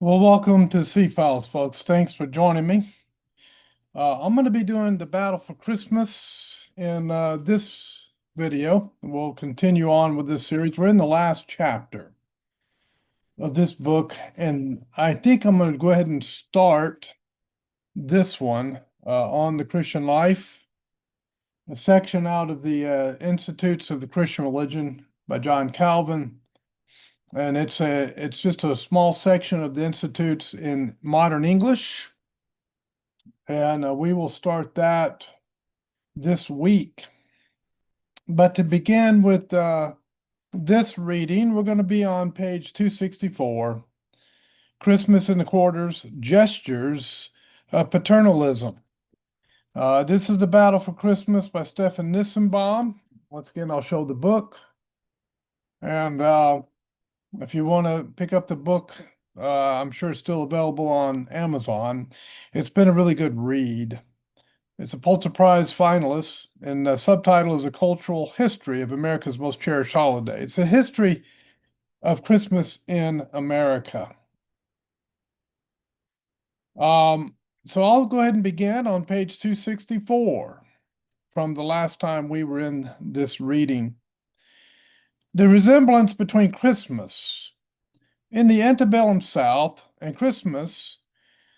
Well, welcome to C-Files, folks. Thanks for joining me. I'm going to be doing the Battle for Christmas in this video. We'll continue on with this series. We're in the last chapter of this book, and I think I'm going to go ahead and start this one on the Christian life, a section out of the Institutes of the Christian Religion by John Calvin. And it's just a small section of the Institutes in modern English. And we will start that this week. But to begin with this reading, we're going to be on page 264, Christmas in the Quarters, Gestures of Paternalism. This is The Battle for Christmas by Stefan Nissenbaum. Once again, I'll show the book. And if you want to pick up the book, I'm sure it's still available on Amazon. It's been a really good read. It's a Pulitzer Prize finalist, and the subtitle is A Cultural History of America's Most Cherished Holiday. It's a history of Christmas in America. So I'll go ahead and begin on page 264 from the last time we were in this reading. The resemblance between Christmas in the antebellum South and Christmas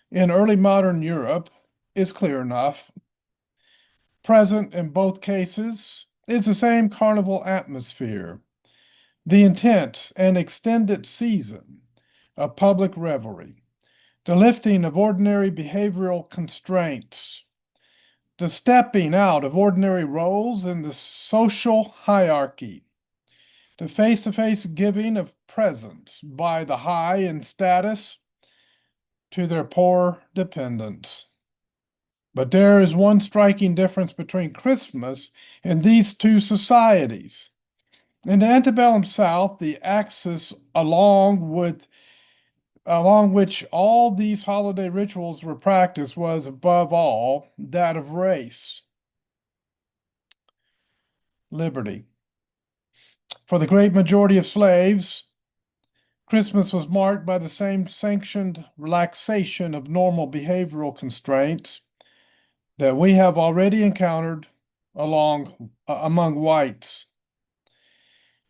in early modern Europe is clear enough. Present in both cases is the same carnival atmosphere, the intense and extended season of public revelry, the lifting of ordinary behavioral constraints, the stepping out of ordinary roles in the social hierarchy, the face-to-face giving of presents by the high in status to their poor dependents. But there is one striking difference between Christmas and these two societies. In the antebellum South, the axis along which all these holiday rituals were practiced was, above all, that of race, liberty. For the great majority of slaves, Christmas was marked by the same sanctioned relaxation of normal behavioral constraints that we have already encountered among whites.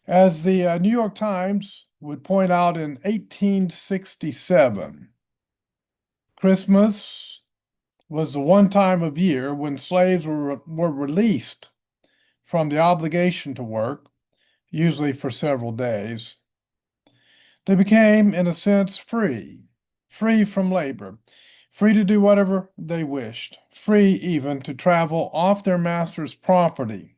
As the New York Times would point out in 1867, Christmas was the one time of year when slaves were released from the obligation to work, usually for several days. They became, in a sense, free from labor, free to do whatever they wished, free even to travel off their master's property.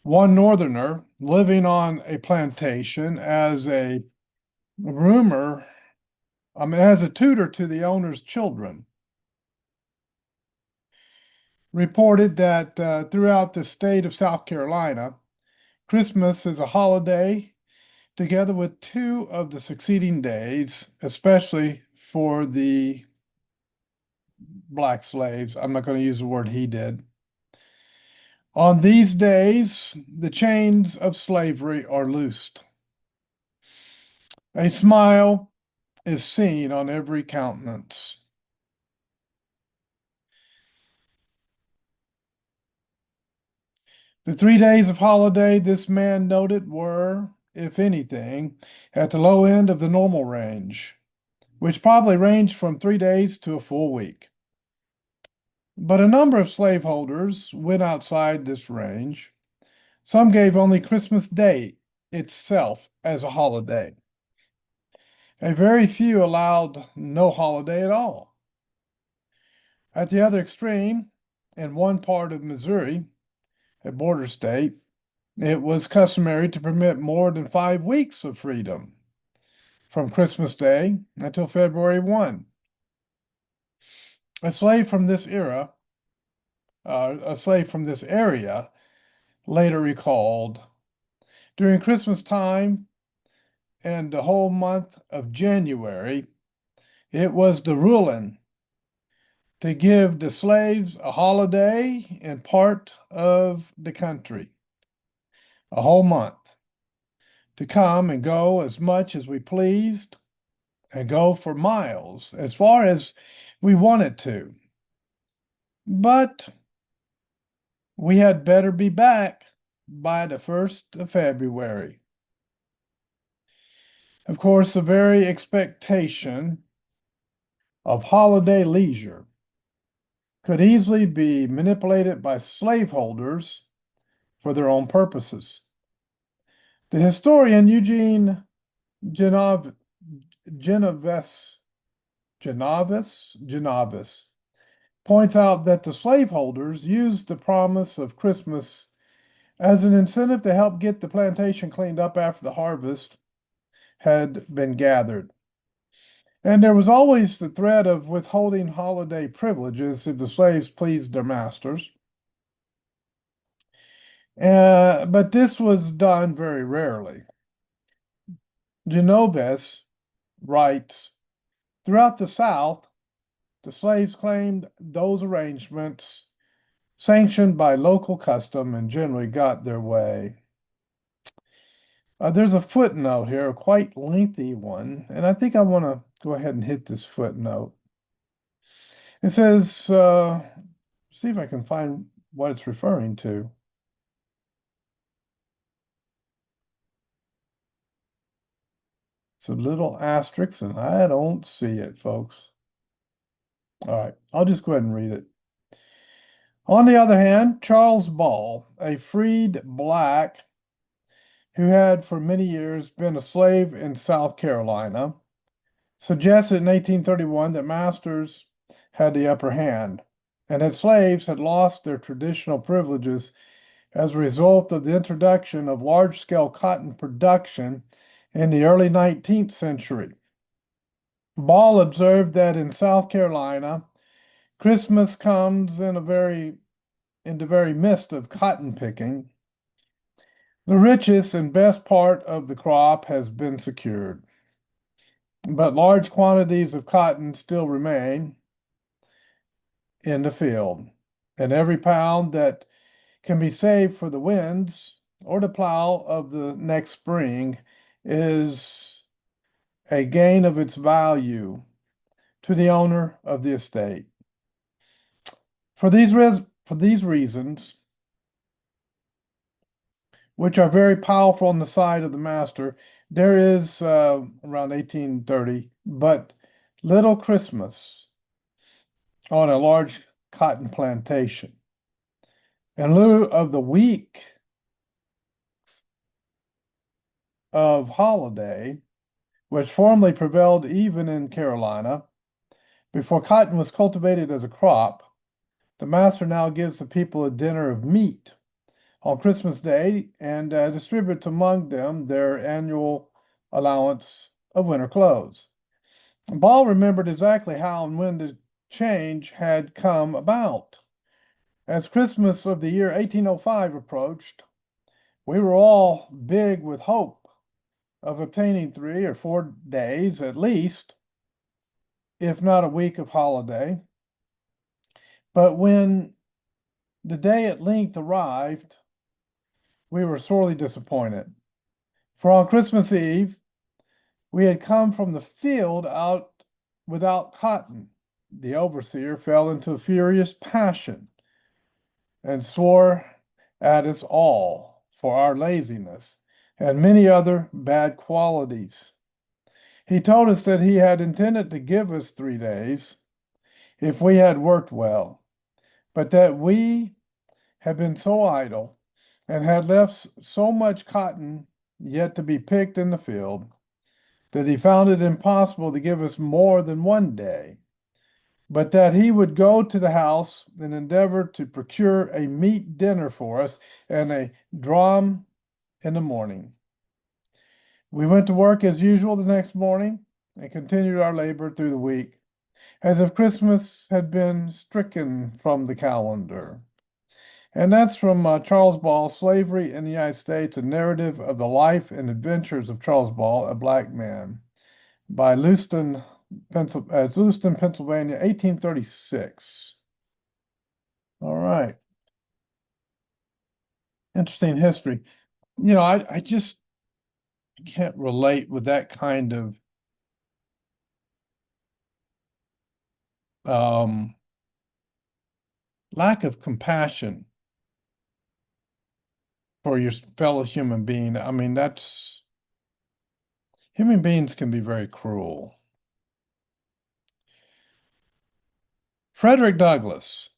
One Northerner living on a plantation as a tutor to the owner's children, reported that throughout the state of South Carolina, Christmas is a holiday together with two of the succeeding days, especially for the black slaves. I'm not going to use the word he did. On these days, the chains of slavery are loosed. A smile is seen on every countenance. The 3 days of holiday, this man noted, were, if anything, at the low end of the normal range, which probably ranged from 3 days to a full week. But a number of slaveholders went outside this range. Some gave only Christmas Day itself as a holiday. A very few allowed no holiday at all. At the other extreme, in one part of Missouri, a border state, it was customary to permit more than 5 weeks of freedom from Christmas Day until February 1. A slave from this era, a slave from this area, later recalled, during Christmas time and the whole month of January, it was the ruling to give the slaves a holiday in part of the country, a whole month, to come and go as much as we pleased, and go for miles as far as we wanted to. But we had better be back by the 1st of February. Of course, the very expectation of holiday leisure could easily be manipulated by slaveholders for their own purposes. The historian Eugene Genoves points out that the slaveholders used the promise of Christmas as an incentive to help get the plantation cleaned up after the harvest had been gathered. And there was always the threat of withholding holiday privileges if the slaves pleased their masters. But this was done very rarely. Genoves writes, throughout the South, the slaves claimed those arrangements sanctioned by local custom and generally got their way. There's a footnote here, a quite lengthy one, and I think I want to go ahead and hit this footnote. It says, see if I can find what it's referring to. It's a little asterisk, and I don't see it, folks. All right, I'll just go ahead and read it. On the other hand, Charles Ball, a freed black who had for many years been a slave in South Carolina, suggested in 1831 that masters had the upper hand and that slaves had lost their traditional privileges as a result of the introduction of large-scale cotton production in the early 19th century. Ball observed that in South Carolina, Christmas comes in the very midst of cotton picking. The richest and best part of the crop has been secured, but large quantities of cotton still remain in the field, and every pound that can be saved for the winds or the plow of the next spring is a gain of its value to the owner of the estate. For these reasons, which are very powerful on the side of the master, there is around 1830, but little Christmas on a large cotton plantation. In lieu of the week of holiday, which formerly prevailed even in Carolina, before cotton was cultivated as a crop, the master now gives the people a dinner of meat on Christmas Day and distributes among them their annual allowance of winter clothes. Ball remembered exactly how and when the change had come about. As Christmas of the year 1805 approached, we were all big with hope of obtaining 3 or 4 days at least, if not a week of holiday. But when the day at length arrived, we were sorely disappointed. For on Christmas Eve, we had come from the field out without cotton. The overseer fell into a furious passion and swore at us all for our laziness and many other bad qualities. He told us that he had intended to give us 3 days if we had worked well, but that we had been so idle and had left so much cotton yet to be picked in the field that he found it impossible to give us more than 1 day, but that he would go to the house and endeavor to procure a meat dinner for us and a dram in the morning. We went to work as usual the next morning and continued our labor through the week, as if Christmas had been stricken from the calendar. And that's from Charles Ball, Slavery in the United States, a narrative of the life and adventures of Charles Ball, a black man, by Lewiston, Pennsylvania, 1836. All right. Interesting history. I just can't relate with that kind of lack of compassion for your fellow human being. I mean, human beings can be very cruel. Frederick Douglass,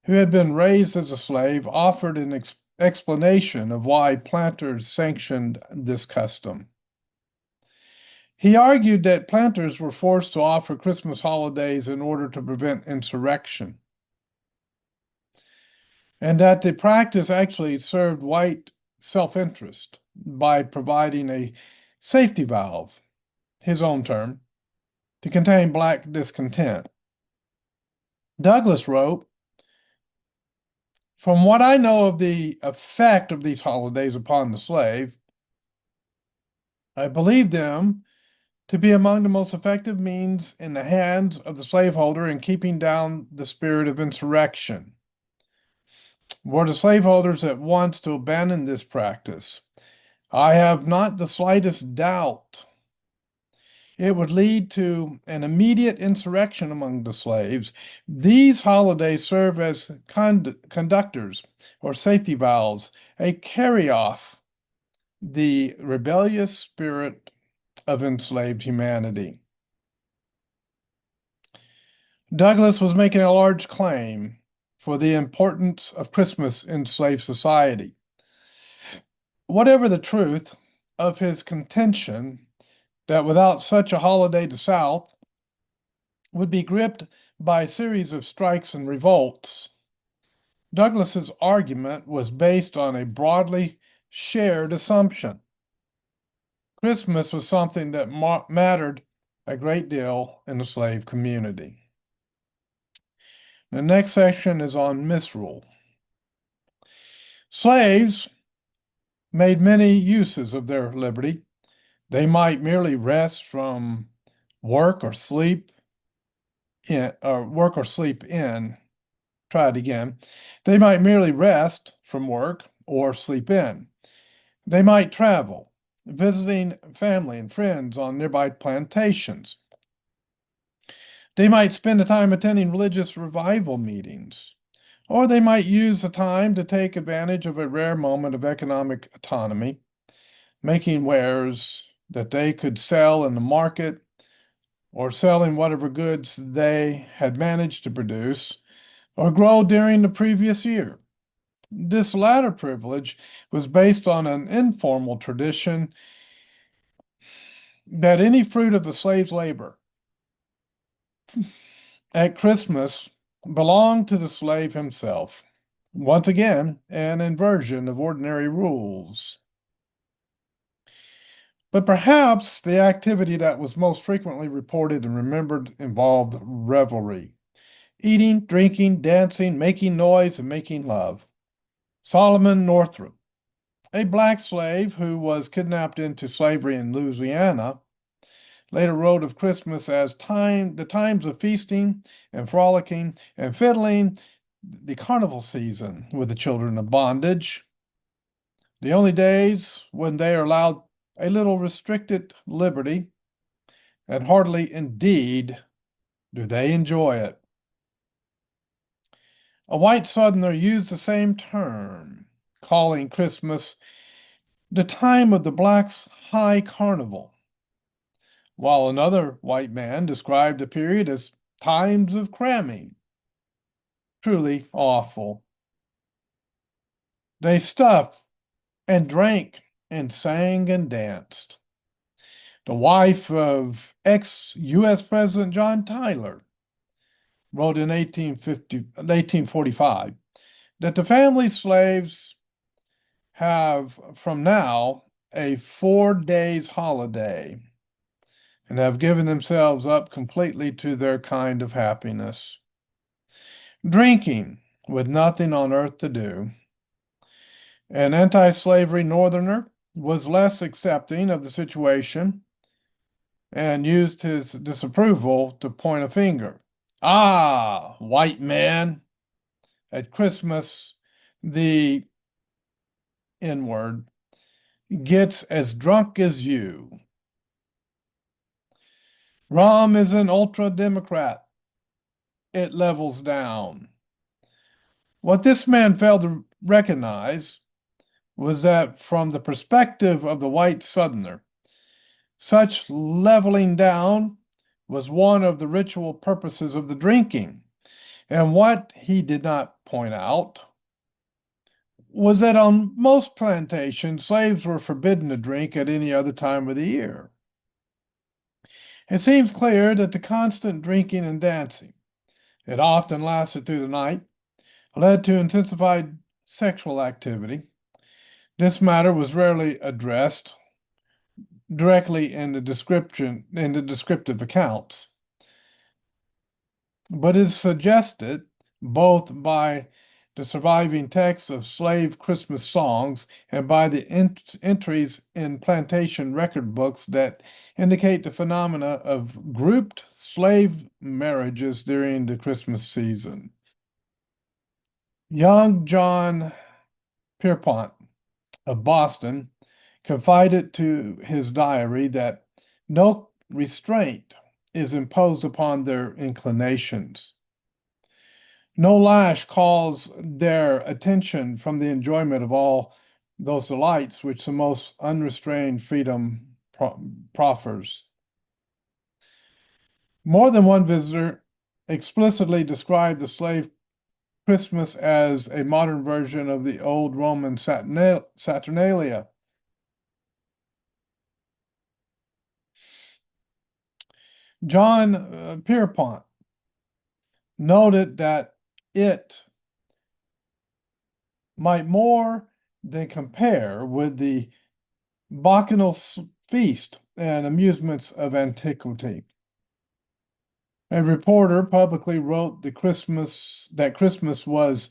who had been raised as a slave, offered an explanation of why planters sanctioned this custom. He argued that planters were forced to offer Christmas holidays in order to prevent insurrection, and that the practice actually served white self-interest by providing a safety valve, his own term, to contain black discontent. Douglass wrote, "From what I know of the effect of these holidays upon the slave, I believe them to be among the most effective means in the hands of the slaveholder in keeping down the spirit of insurrection. Were the slaveholders at once to abandon this practice, I have not the slightest doubt it would lead to an immediate insurrection among the slaves. These holidays serve as conductors or safety valves, a carry-off the rebellious spirit of enslaved humanity." Douglass was making a large claim for the importance of Christmas in slave society. Whatever the truth of his contention that without such a holiday, the South would be gripped by a series of strikes and revolts, Douglass's argument was based on a broadly shared assumption. Christmas was something that mattered a great deal in the slave community. The next section is on misrule. Slaves made many uses of their liberty. They might merely rest from work or sleep in. Try it again. They might merely rest from work or sleep in. They might travel, visiting family and friends on nearby plantations. They might spend the time attending religious revival meetings, or they might use the time to take advantage of a rare moment of economic autonomy, making wares that they could sell in the market or selling whatever goods they had managed to produce or grow during the previous year. This latter privilege was based on an informal tradition that any fruit of the slave's labor at Christmas belonged to the slave himself. Once again, an inversion of ordinary rules. But perhaps the activity that was most frequently reported and remembered involved revelry. Eating, drinking, dancing, making noise, and making love. Solomon Northup, a black slave who was kidnapped into slavery in Louisiana, later wrote of Christmas as the times of feasting and frolicking and fiddling, the carnival season with the children of bondage, the only days when they are allowed a little restricted liberty, and hardly indeed do they enjoy it. A white Southerner used the same term, calling Christmas the time of the blacks' high carnival, while another white man described the period as times of cramming. Truly awful. They stuffed and drank and sang and danced. The wife of ex-U.S. President John Tyler wrote in 1845 that the family slaves have from now a 4 days holiday and have given themselves up completely to their kind of happiness. Drinking with nothing on earth to do. An anti-slavery Northerner was less accepting of the situation and used his disapproval to point a finger. "Ah, white man, at Christmas, the N-word gets as drunk as you. Rum is an ultra-democrat. it levels down. What this man failed to recognize was that from the perspective of the white Southerner, such leveling down was one of the ritual purposes of the drinking. And what he did not point out was that on most plantations, slaves were forbidden to drink at any other time of the year. It seems clear that the constant drinking and dancing, it often lasted through the night, led to intensified sexual activity. This matter was rarely addressed directly in the descriptive accounts, but is suggested both by the surviving texts of slave Christmas songs and by the entries in plantation record books that indicate the phenomena of grouped slave marriages during the Christmas season. Young John Pierpont of Boston confided to his diary that no restraint is imposed upon their inclinations. No lash calls their attention from the enjoyment of all those delights which the most unrestrained freedom proffers. More than one visitor explicitly described the slave Christmas as a modern version of the old Roman Saturnalia. John Pierpont noted that it might more than compare with the bacchanal feast and amusements of antiquity. A reporter publicly wrote that Christmas was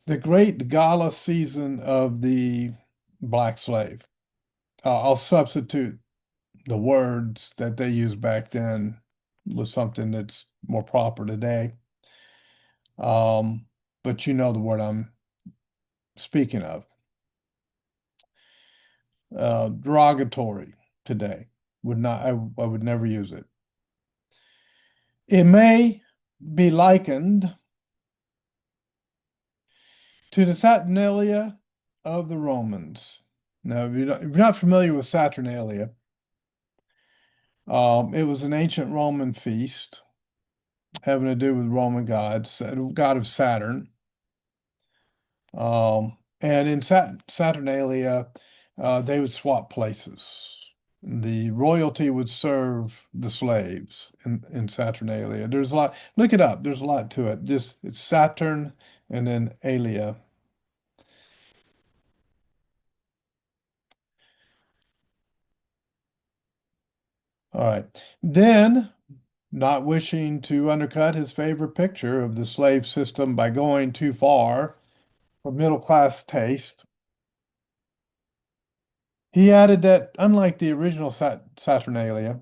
the great gala season of the black slave. I'll substitute the words that they used back then with something that's more proper today. But you know the word I'm speaking of. Derogatory today. I would never use it. It may be likened to the Saturnalia of the Romans. Now, if you're not familiar with Saturnalia, it was an ancient Roman feast having to do with Roman gods, god of Saturn. And in Saturnalia, they would swap places. The royalty would serve the slaves in Saturnalia. There's a lot, look it up, there's a lot to it. It's Saturn and then Alia. All right. Then, not wishing to undercut his favorite picture of the slave system by going too far for middle class taste, he added that unlike the original Saturnalia,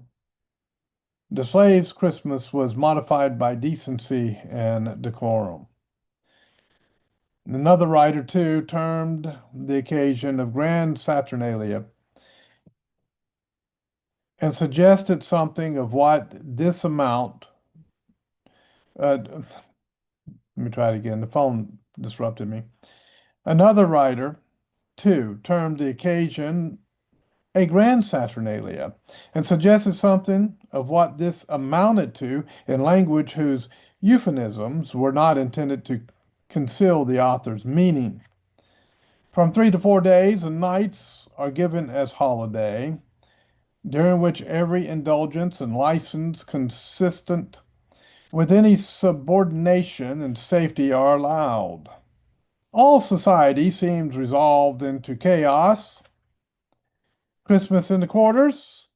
the slave's Christmas was modified by decency and decorum. Another writer, too, termed the occasion of Grand Saturnalia and suggested something of what this amount. Let me try it again. The phone disrupted me. Another writer, too, termed the occasion a grand Saturnalia and suggested something of what this amounted to in language whose euphemisms were not intended to conceal the author's meaning. From 3 to 4 days and nights are given as holiday, during which every indulgence and license consistent with any subordination and safety are allowed. All society seems resolved into chaos. Christmas in the quarters,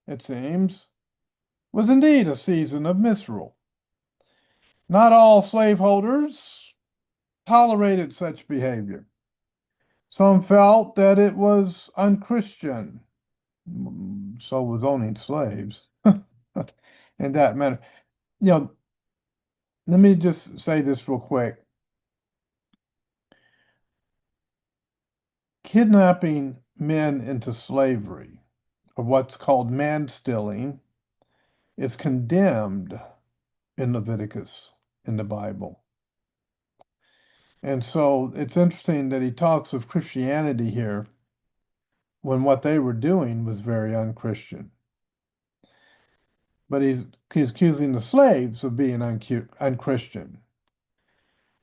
it seems, was indeed a season of misrule. Not all slaveholders tolerated such behavior. Some felt that it was unchristian. So was owning slaves in that manner. You know, let me just say this real quick. Kidnapping men into slavery, or what's called man stealing, is condemned in Leviticus in the Bible. And so it's interesting that he talks of Christianity here when what they were doing was very unchristian. But he's accusing the slaves of being unchristian.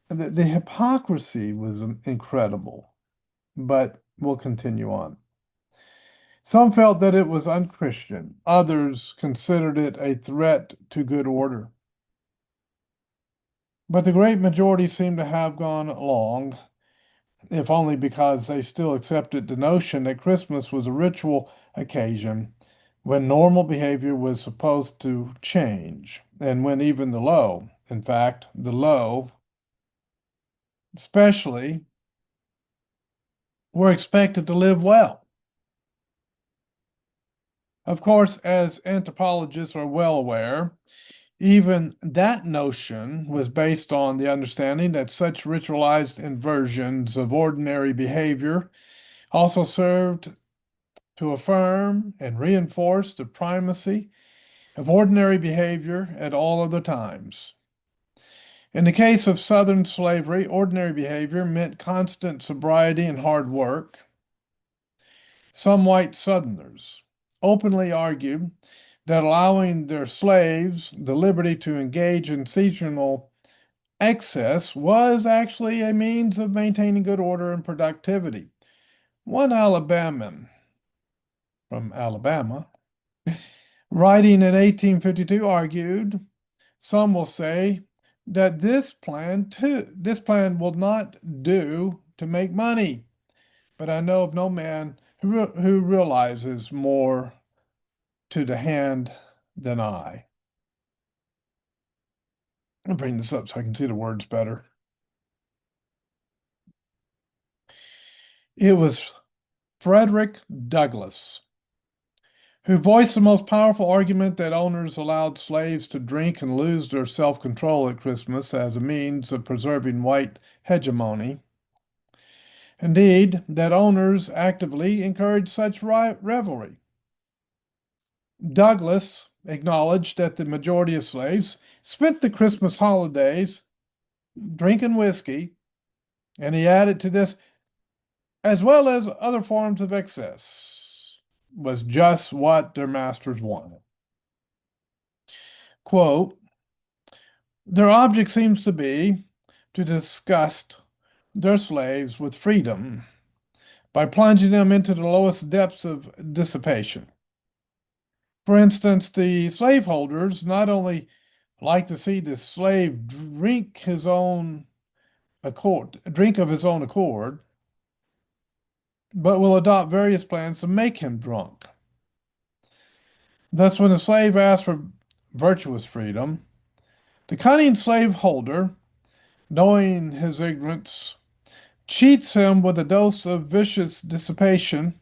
And the hypocrisy was incredible, but we'll continue on. Some felt that it was unchristian. Others considered it a threat to good order. But the great majority seemed to have gone along, if only because they still accepted the notion that Christmas was a ritual occasion when normal behavior was supposed to change, and when even the low, in fact, the low, especially, were expected to live well. Of course, as anthropologists are well aware, even that notion was based on the understanding that such ritualized inversions of ordinary behavior also served to affirm and reinforce the primacy of ordinary behavior at all other times. In the case of Southern slavery, ordinary behavior meant constant sobriety and hard work. Some white Southerners openly argued that allowing their slaves the liberty to engage in seasonal excess was actually a means of maintaining good order and productivity. One Alabaman from Alabama, writing in 1852, argued, some will say that this plan will not do to make money, but I know of no man who realizes more to the hand than I. I'll bring this up so I can see the words better. It was Frederick Douglass who voiced the most powerful argument that owners allowed slaves to drink and lose their self-control at Christmas as a means of preserving white hegemony. Indeed, that owners actively encouraged such revelry. Douglass acknowledged that the majority of slaves spent the Christmas holidays drinking whiskey, and he added to this, as well as other forms of excess, was just what their masters wanted. Quote, their object seems to be to disgust their slaves with freedom by plunging them into the lowest depths of dissipation. For instance, the slaveholders not only like to see the slave drink of his own accord, but will adopt various plans to make him drunk. Thus, when the slave asks for virtuous freedom, the cunning slaveholder, knowing his ignorance, cheats him with a dose of vicious dissipation,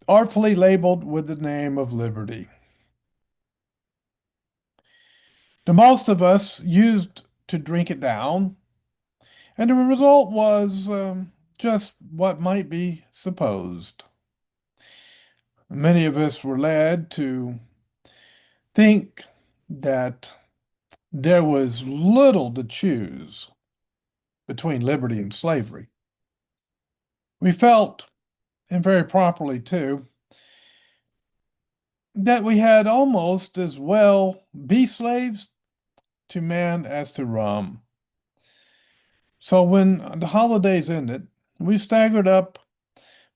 artfully labeled with the name of liberty. The most of us used to drink it down, and the result was just what might be supposed. Many of us were led to think that there was little to choose between liberty and slavery. We felt, and very properly too, that we had almost as well be slaves to man as to rum. So when the holidays ended, we staggered up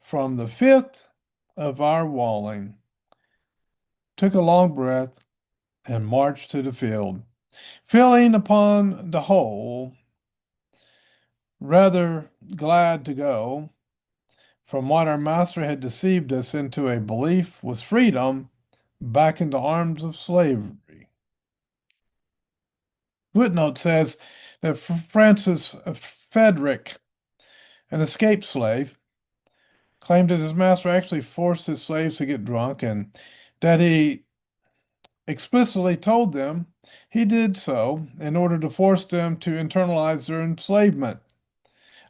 from the fifth of our walling, took a long breath, and marched to the field, feeling upon the whole rather glad to go from what our master had deceived us into a belief was freedom back into arms of slavery. Footnote says that Francis Frederick, an escaped slave, claimed that his master actually forced his slaves to get drunk and that he explicitly told them he did so in order to force them to internalize their enslavement.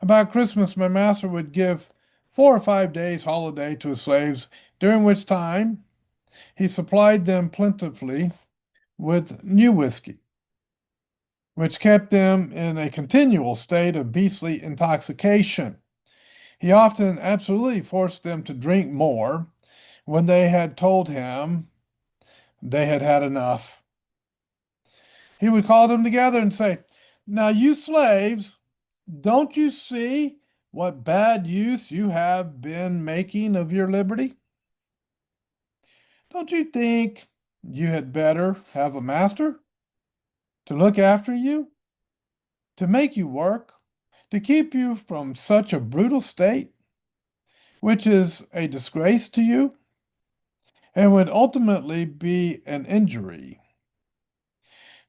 About Christmas, my master would give 4 or 5 days holiday to his slaves, during which time he supplied them plentifully with new whiskey. which kept them in a continual state of beastly intoxication. He often absolutely forced them to drink more when they had told him they had had enough. He would call them together and say, "Now, you slaves, don't you see what bad use you have been making of your liberty? Don't you think you had better have a master to look after you, to make you work, to keep you from such a brutal state, which is a disgrace to you and would ultimately be an injury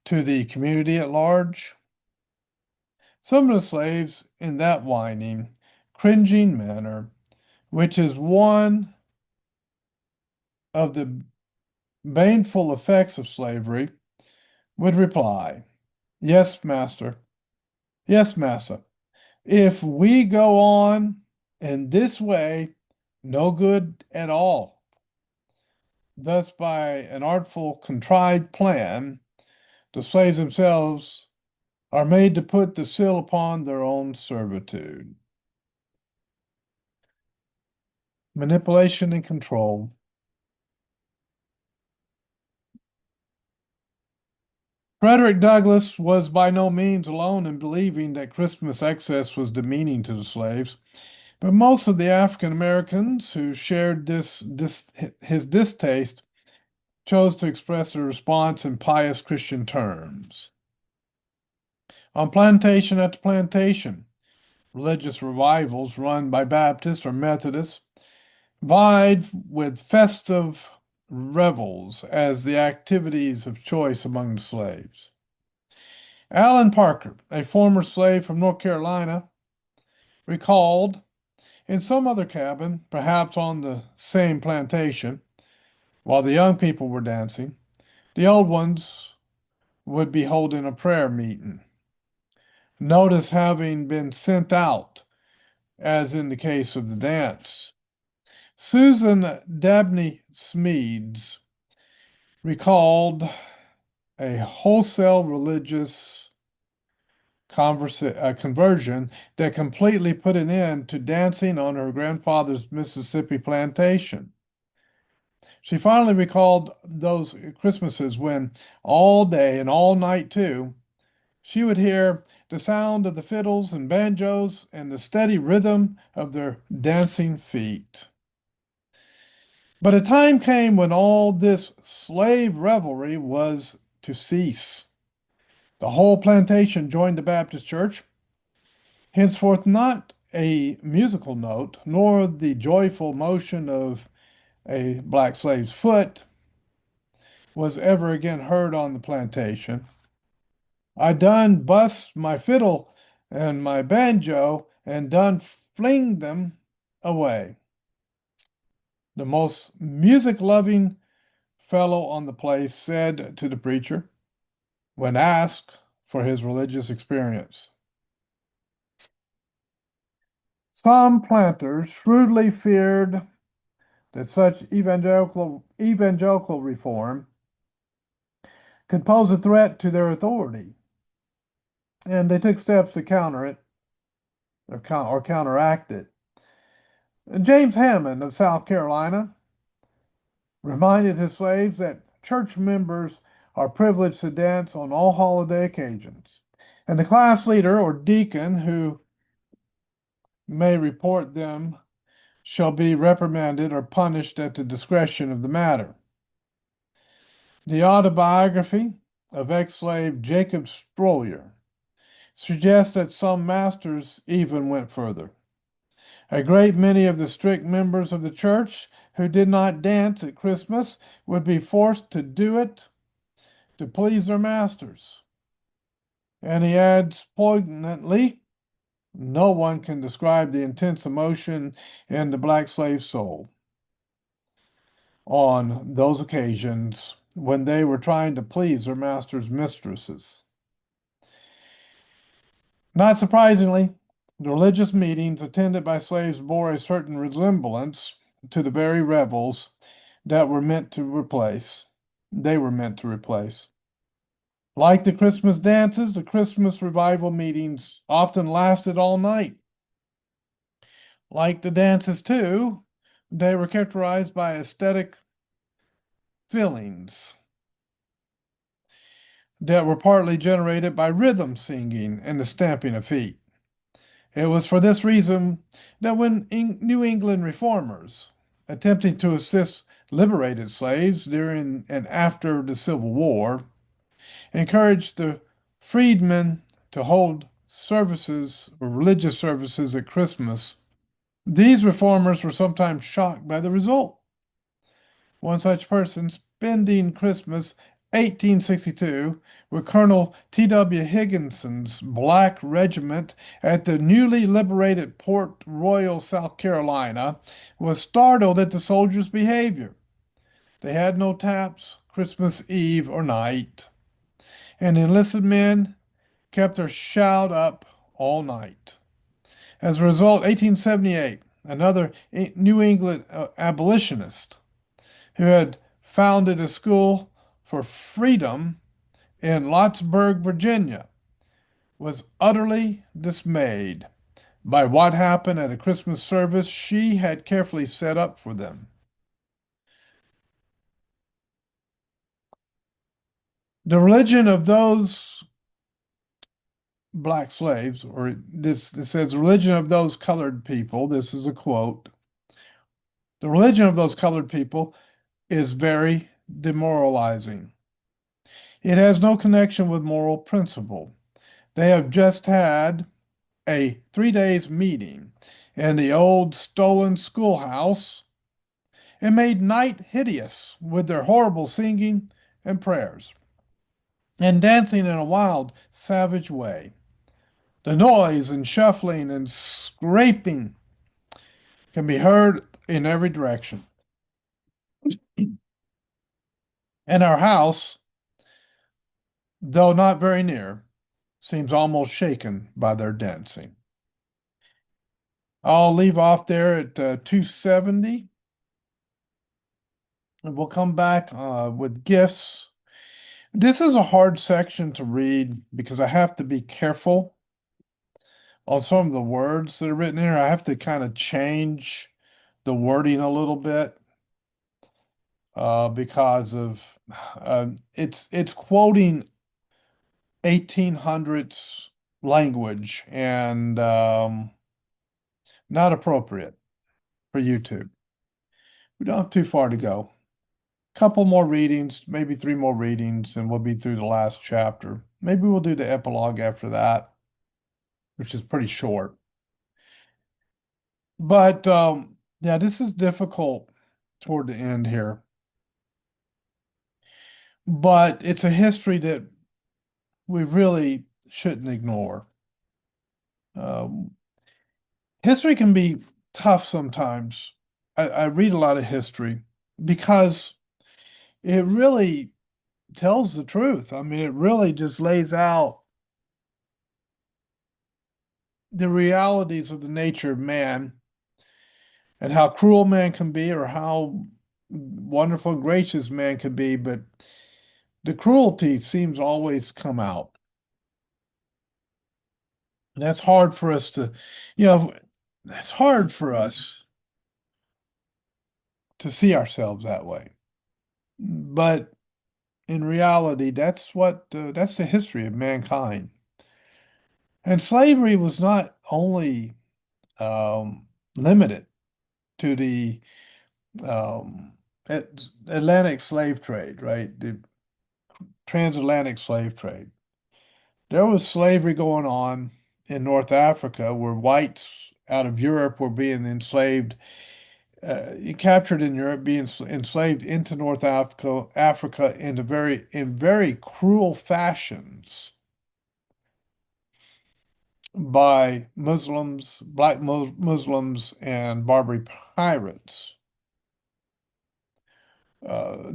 to the community at large?" Some of the slaves, in that whining, cringing manner, which is one of the baneful effects of slavery, would reply, "Yes, master. Yes, massa. If we go on in this way, no good at all." Thus, by an artful, contrived plan, the slaves themselves are made to put the seal upon their own servitude. Manipulation and control. Frederick Douglass was by no means alone in believing that Christmas excess was demeaning to the slaves, but most of the African Americans who shared his distaste chose to express their response in pious Christian terms. On plantation after plantation, religious revivals run by Baptists or Methodists vied with festive revels as the activities of choice among the slaves. Allen Parker, a former slave from North Carolina, recalled in some other cabin, perhaps on the same plantation, while the young people were dancing, the old ones would be holding a prayer meeting. Notice having been sent out, as in the case of the dance. Susan Dabney Smedes recalled a wholesale religious conversion that completely put an end to dancing on her grandfather's Mississippi plantation. She finally recalled those Christmases when, all day and all night too, she would hear the sound of the fiddles and banjos and the steady rhythm of their dancing feet. But a time came when all this slave revelry was to cease. The whole plantation joined the Baptist church, henceforth not a musical note, nor the joyful motion of a black slave's foot was ever again heard on the plantation. "I done bust my fiddle and my banjo and done fling them away." The most music-loving fellow on the place said to the preacher when asked for his religious experience. Some planters shrewdly feared that such evangelical reform could pose a threat to their authority, and they took steps to counter it or counteract it. James Hammond of South Carolina reminded his slaves that church members are privileged to dance on all holiday occasions, and the class leader or deacon who may report them shall be reprimanded or punished at the discretion of the matter. The autobiography of ex-slave Jacob Stroyer suggests that some masters even went further. A great many of the strict members of the church who did not dance at Christmas would be forced to do it to please their masters. And he adds poignantly, no one can describe the intense emotion in the black slave soul on those occasions when they were trying to please their master's mistresses. Not surprisingly, the religious meetings attended by slaves bore a certain resemblance to the very revels that were meant to replace. They were meant to replace. Like the Christmas dances, the Christmas revival meetings often lasted all night. Like the dances, too, they were characterized by aesthetic feelings that were partly generated by rhythm singing and the stamping of feet. It was for this reason that when New England reformers, attempting to assist liberated slaves during and after the Civil War, encouraged the freedmen to hold services or religious services at Christmas, these reformers were sometimes shocked by the result. One such person spending Christmas 1862 with Colonel T.W. Higginson's Black Regiment at the newly liberated Port Royal, South Carolina, was startled at the soldiers' behavior. They had no taps Christmas Eve or night, and enlisted men kept their shout up all night. As a result, 1878, another New England abolitionist who had founded a school for freedom in Lottsburg, Virginia, was utterly dismayed by what happened at a Christmas service she had carefully set up for them. The religion of those black slaves, or this says religion of those colored people, this is a quote. The religion of those colored people is very demoralizing. It has no connection with moral principle. They have just had a 3 days meeting in the old stolen schoolhouse and made night hideous with their horrible singing and prayers and dancing in a wild, savage way. The noise and shuffling and scraping can be heard in every direction. And our house, though not very near, seems almost shaken by their dancing. I'll leave off there at 270, and we'll come back with gifts. This is a hard section to read because I have to be careful on some of the words that are written here. I have to kind of change the wording a little bit because of it's quoting 1800s language and not appropriate for YouTube. We don't have too far to go. Couple more readings, maybe three more readings, and we'll be through the last chapter. Maybe we'll do the epilogue after that, which is pretty short. But yeah, this is difficult toward the end here. But it's a history that we really shouldn't ignore. Um, History can be tough sometimes. I read a lot of history because it really tells the truth. I mean, it really just lays out the realities of the nature of man and how cruel man can be or how wonderful and gracious man can be, but the cruelty seems to always come out. And that's hard for us to, you know, that's hard for us to see ourselves that way. But in reality, that's the history of mankind. And slavery was not only limited to the Atlantic slave trade, right? The transatlantic slave trade. There was slavery going on in North Africa where whites out of Europe were being enslaved, captured in Europe, being enslaved into North Africa in very cruel fashions by Muslims, black Muslims, and Barbary pirates.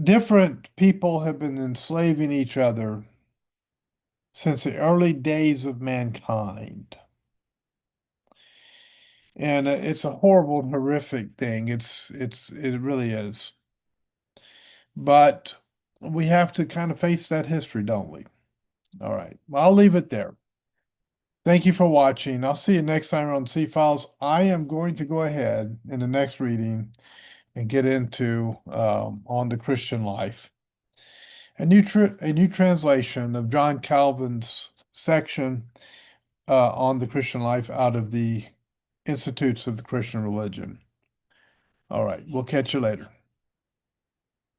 Different people have been enslaving each other since the early days of mankind. And it's a horrible and horrific thing. It really is. But we have to kind of face that history, don't we? All right. Well, I'll leave it there. Thank you for watching. I'll see you next time on C-Files. I am going to go ahead in the next reading and get into on the Christian life. A new translation of John Calvin's section on the Christian life out of the Institutes of the Christian Religion. All right, we'll catch you later.